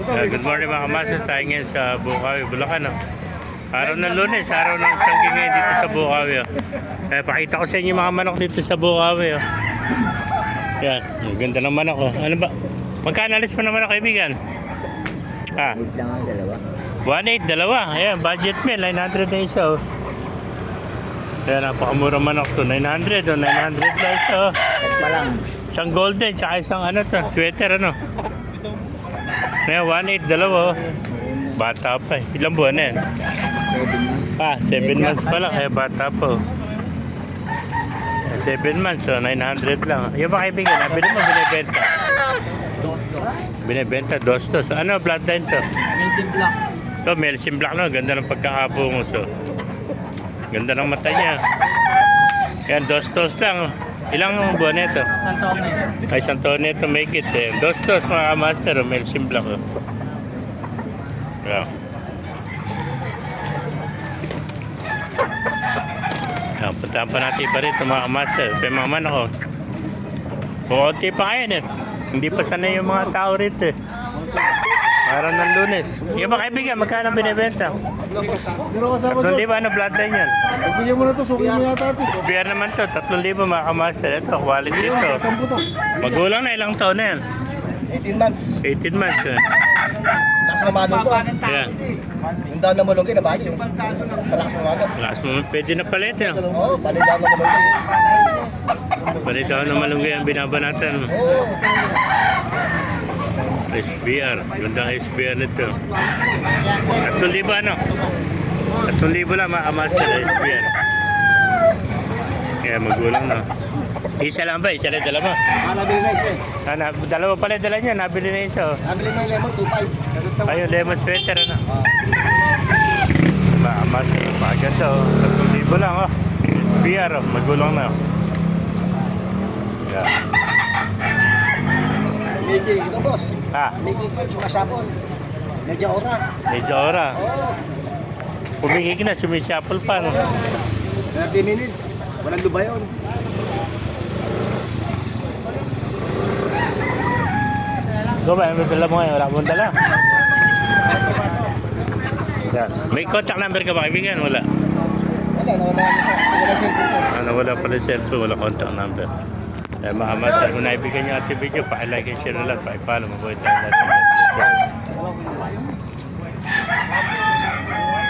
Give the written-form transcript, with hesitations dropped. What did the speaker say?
Good morning mga kamasas, tayo ngayon sa Bukawi, Bulacan. Araw ng Lunes, araw ng Tiangge ngayon dito sa Bukawi. Pakita ko sa inyo mga manok dito sa Bukawi. Yan, ang ganda ng manok. Ano ba? Magkano alis mo ng manok, kaibigan? 8 lang ang dalawa. 1.8, dalawa. Ayan, budget meal, 900 na isa. Ayan, napakamura manok to. 900 na isa. Pa lang. Isang golden, tsaka isang sweater Ayan, 1.8, dalawa. Bata pa eh. Ilang buwan na yan? 7 months pa lang. Kaya bata pa. 7 months, 900 lang. Yung ba kaibigan, nabili mo, binibenta? Dos. Binibenta, dos. Ano, bloodline to? Minsin block. Ito, Melsim Black, no? Ganda ng pagkakapungos. Ganda ng mata niya. Yan, dos lang. Ilang buwan na ito? Santong na yun. Ay, Santone ito, make it eh. Dos, mga master, Melsim Black. Yeah. Puntahan pa natin pa rito mga master. Pero mga man ako. Bukunti pa kayo Hindi pa sanay yung mga tao rito Araw ng Lunes. Yung ba kaibigan, magkano binibenta? 3,000 ano bloodline yan? Bigyan mo na to, sukin mo yata ito. SBR naman to, 3,000 mga kamaster. Ito, quality ito. Magulang na, ilang taon na yan? 18 months. 18 months yan. Lakas mamadong to. Yan. Yung daw na malunggay na bali. Sa lakas mamadong. Lakas mo, pwede na palit yan. Oo, bali daw na malunggay. Palit daw na malunggay ang binabanatan. Oo. SBR, gandang SBR nito. 3,000 ano? 3,000 lang mga kamaster SBR. Kaya magulang na. Isa lang ba? Isa lang dalawa? Nabili na isa eh. Dalawa pala dala niya, nabili na isa. Nabili na yung lemon, 2.5. Ayun, lemon sweater Mga kamaster, paganda 3,000 lang SBR, magulang na. Yeah. Mickey, ito boss. Mickey ko, tsaka sapon. Medyo ora. Medyo ora. Oo. Pumigig na, sumishuffle pa 30 minutes. Walang luba yun. Ikaw ba? Ano dala mo ngayon? Wala mong dala? Yan. May contact number ka ba kaibigan? Wala. Wala cellphone ko. Wala pala cellphone, wala contact number. Mga master, kung naibigyan niyo ating video, pa-like and share na lang, pa-follow, mabuhay tayo natin.